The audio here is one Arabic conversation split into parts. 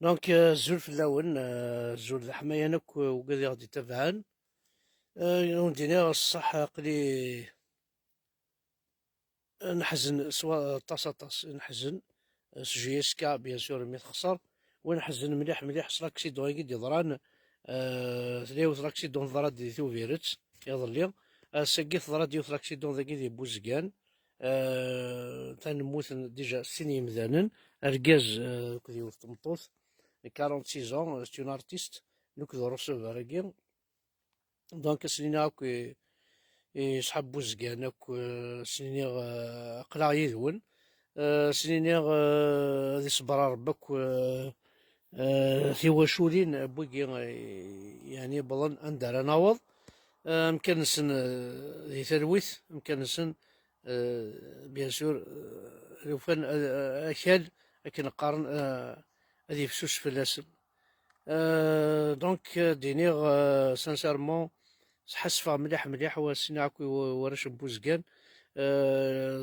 دونك الزول في اللون الزول ذا حماية نك وقاعد يغدي تبعان وندينا الصح قلي نحزن سوا طاس نحزن سجي سكا بيان سور مي تخسر ونحزن مليح مليح سلاكسيدون قد يضران ثلاث سلاكسيدون ضرا دي ثو فيرتس يظلي سقيت ضرا ديو سلاكسيدون ذاك دي بوزكان تنموت ديجا سيني مذانن ركاز كديو تمطوط 46 ans, c'est une artiste نوك ذو رسول راكي دونك سنينا هاك يسحب بوزكان هاك سنينا قلع يذون سنينا ذي صبر ربك في وشولين بوكي يعني بظن أندر ناوض مكان سن ذي ثلويث مكان سن بيان سور لو كان أكل لكن قارن هذه فسوس في اللاسن دونك دينيغ سانسيرمون حسفة مليح مليح وسيناكو ورش بوزكان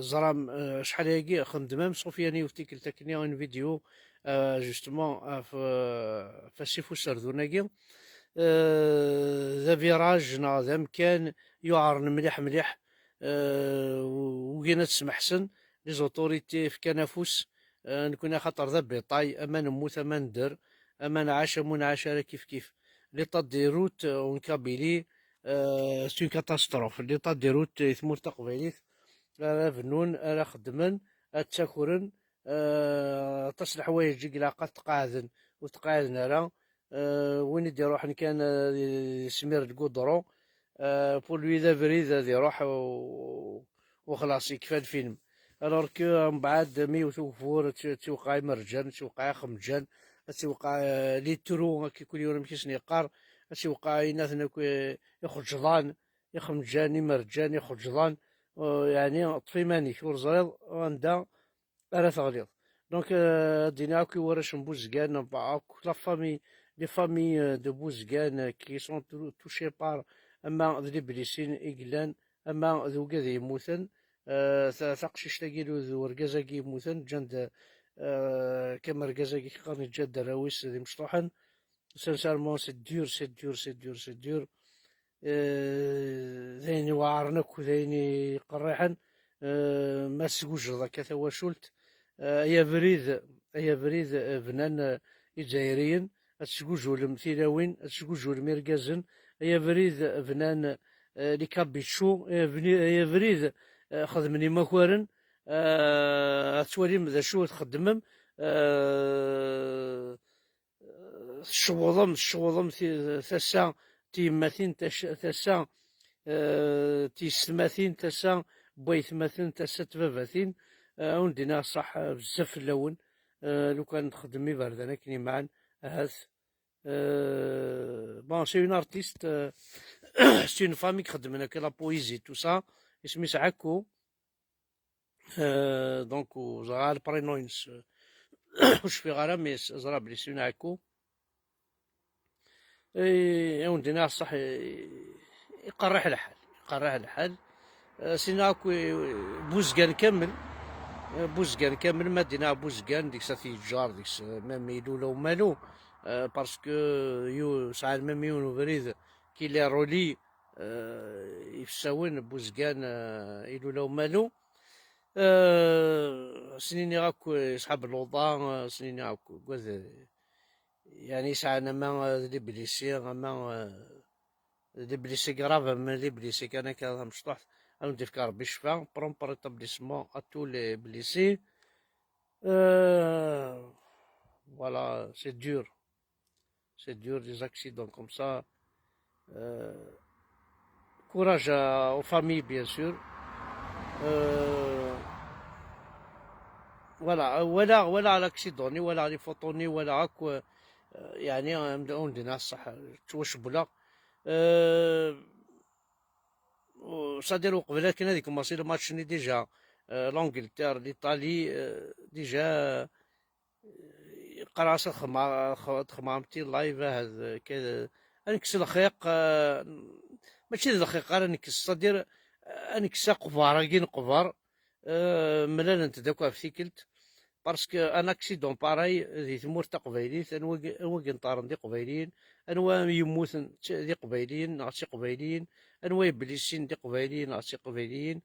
زرام شحال هاكي خندمام صوفياني وفتيكل تاكني اون فيديو جوستومون في سيفو سردوناكي ذا فيراج ذا مكان يعرن مليح مليح وكينا تسمح سن لي زوتوريتي في كنافوس نكون خاطر ذا بيطاي اما نموت اما ندر اما نعاش اما نعاش كيف كيف ليطا دي روت اون كابيلي سي كاتاستروف ليطا دي روت ثمور تقبيليت راه فنون راه خدمن تاكورن تصل حوايج قلاقات تقاعدن وتقاعدن راه وين يدي يروح كان سمير القدرو بور لوي ذا فريد ذي يروح وخلاص يكفى الفيلم الوغ كو من بعد وثوفور توقع مرجان توقع خمجان توقع لي ترو كيكون يورم كيسني يقار توقع يناثنا يخرجضان يخمجان مرجان يخرجضان يعني طفي مانيك ورزريض وندا راه تغليظ دونك دينا كي ورش بوزكان باكو لا فامي لي فامي دو بوزكان كي سون توشي بار اما ذي بليسين اقلان اما ذو كذا يموتن ثقشيش تاكيلو ذو ركازاكي يموتن جند كما ركازاكي قرن جاد دراويس ذي مشطوحن سانسارمون سي دور سي دور سي دور سي دور ذيني وعرنك وذيني قريحا ما سكوجر ذاك تواشلت يا بريد يا بريد فنان الجزائريين تسكوجو المثيلاوين تسكوجو المركزن يا بريد فنان لي كابيتشو يا بريد خدمني مكوارن توالي ذا شو تخدمم شوضم ثسا تيماثين ثسا تيسماثين ثسا بويثماثين ثسا تفافاثين وندينا صح بزاف اللون لو كان نخدم يبردنا كني معا هاث بون سي اون ارتيست سي اون فامي خدمنا كلا بويزي تو سا اسمي عكو دونك زرا البرينوينس وش في غرام ميس زرا بلي سي عكو وندينا صح يقرح الحال يقرح الحال سيناكو بوزقان كامل بوزقان كامل مدينة بوزقان ديك ساتي الجار ديك مام يلولا ومالو باسكو يو ساعة مام يونو بريد كي لي رولي يفساون بوزقان يلولا ومالو سنيني غاكو يصحاب الوضع سنيني غاكو يعني ساعة ما لي بليسي ما لي بليسي كراف ما لي بليسي كان كذا مشطوح أنا ندير في ربي الشفا برومبر établissement à tous les blessés voilà c'est dur des accidents comme ça courage aux familles bien sûr voilà ولا الاكسيدوني ولا لي فوتوني ولا هاك يعني عندنا صح توش بلا صاديرو قبل كان هذيك مصير ماتشني ديجا لونجلتير ليطالي ديجا قراصة خمامتي لايف هذا كذا انكس الخيق ماشي الخيق انا نكس صدير انكس قفار كين قفار ملال انت داك في سيكلت باسكو ان اكسيدون باراي دي تمور تقبايليت انوا قنطارن دي قبايليين، انوا يموتن دي قبايليين ناغ قبايليين، انوا يبليسين دي قبايليين ناغ قبايليين.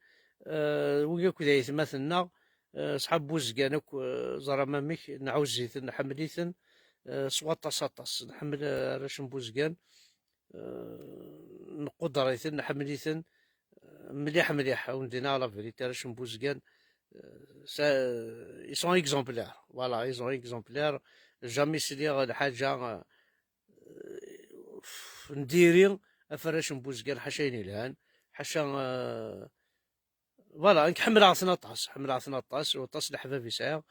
وياك كذا يتمثلنا صحاب بوزقان اك زرا ماميك نعوزيثن نحمليثن سواطاس اطاس نحمل راشن بوزقان نقدريثن نحمليثن مليح مليح وندينا لا فيريتي راشن بوزقان. ils sont exemplaires, voilà, ils sont exemplaires. jamais سليغ الحاجة نديري افرش بوزقان حاشا الهان حاشا فوالا نحمل عثنا طاس حمل عثنا طاس وطاس لحباب يسعى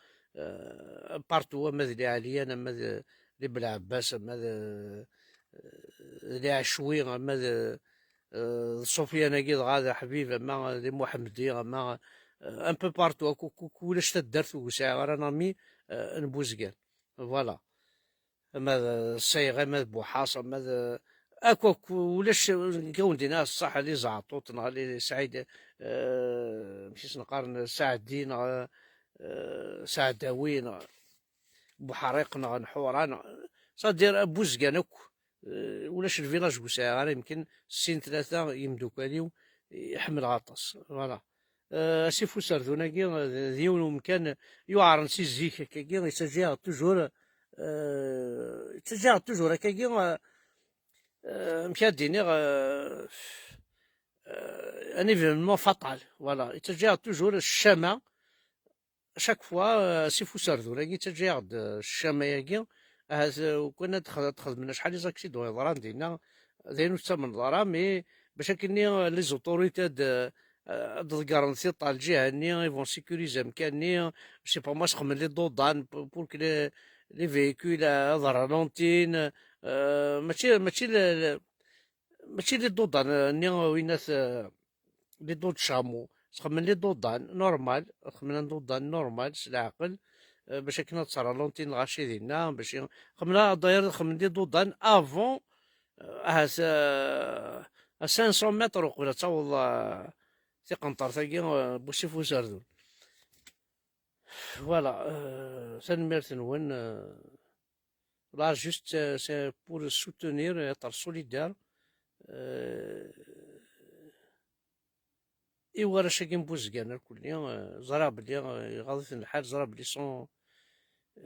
بارتو ماذا لي عليا انا ماذا لي بالعباس ماذا لي عشوي ماذا سفيان كيد غادا حبيبه ما لي محمدي ما ان بو بارتو كولاش تدرت وساعه رانا مي نبوزقان فوالا. ماذا الصيغه ماذا بوحاصه ماذا اكوك ولاش كون دينا الصح اللي زعطوط اللي سعيد مشيت نقارن سعدين سعداوين بوحريقنا نحوران صدير بوزقان ولاش الفيلاج بوساعه راه يمكن سين ثلاثه يمدوكاليو يحمل غطاس فوالا. سيفو سردونا كي ديون مكان يعرن سي زيك كي يسجل توجور يسجل توجور كي مشى دينيغ ان ايفينمون فطال فوالا يتجاه توجور الشمع شاك فوا سيفو سردونا كي يتجاه الشمع ياكي وكنا تخدمنا شحال لي زاكسيدون يضران دينا داينو حتى من ضرا مي باش كني لي زوتوريتي د غارانتي تاع الجهه ني يفون سيكوريزي مكاني سي با ماسخ من لي دودان بور كي لي فيكول هاد رالونتين ماشي لي دودان ني وينات لي دود شامو تخمن لي دودان نورمال تخمن دودان نورمال العقل باش كنا تصرا لونتين غاشي ديالنا باش خمنا داير خمن لي دودان افون هاس 500 متر وقبل تعوض في قنطر ثاقي بوسيفو سردون فوالا. سنميرت نون لا جوست سي بور سوتونير اطر سوليدار ايوا راه شاكين بوزقان الكلي زرا بلي غاضت الحال زرا بلي سون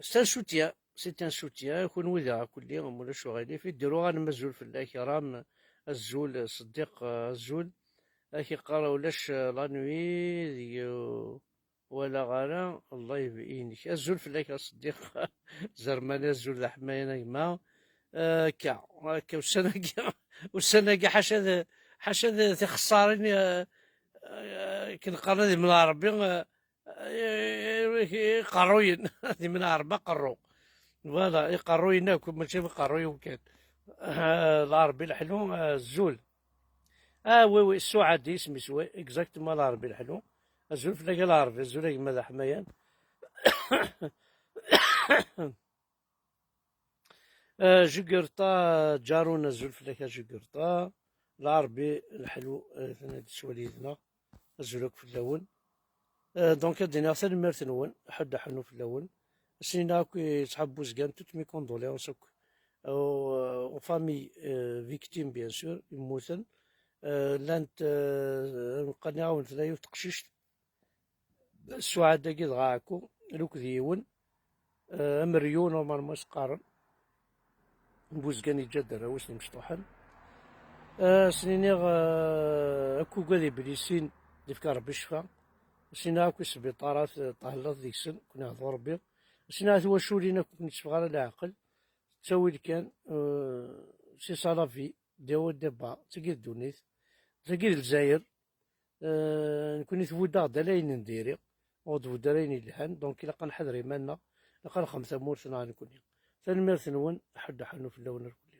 سان سوتيان سي ان سوتيان يكون وذا كلي مولا شو غادي في ديرو غنمزول في الله كرام الزول صديق الزول اكي قرا ولاش لا نوي ديو ولا غالا الله يبينك الزول في الله صديق زرمان الزول ذا حماينا كما كا هكا والسنة كاع حاشا ذي خسارين كنقرا ذي من ربي قروين ذي من ربي قرو فوالا يقروينا ماشي قروي وكان العربي الحلو الزول وي وي السعادي اسمي سوي اكزاكتومون العربي الحلو الزول في لاقي العربي الزول ماذا حمايان جقرطا جارونا الزول في لاقي جقرطا العربي الحلو هاد سواليدنا الزولوك في اللون دونك دينا حتى الميرت نون حد حنو في اللون سينا كي صحاب بوزقان توت مي كوندوليونس او فامي فيكتيم بيان سور يموتن لانت نبقى نعاون ثلاثة تقشيش السعادة كي دغاكو لوك ديون مريون نورمالمون سقارن بوزقان يتجدر واش مشطوحن سنينيغ اكو قادي بليسين ديفكا ربي الشفا سينا اكو سبيطارات طهلات ديك السن كنا نهضرو ربي سينا هو شولينا كنا نتفق على العقل تساوي كان سي صالافي ديو ديبا تقيل الدونيت تقيل الجزائر نكون نتفودا غدا لاين نديري ودفودا لاين يلحن دونك إلا كنحضر إيماننا إلا كنخمسة مورتنا نكون ثاني ميرث نون حد حنو في اللون الكل.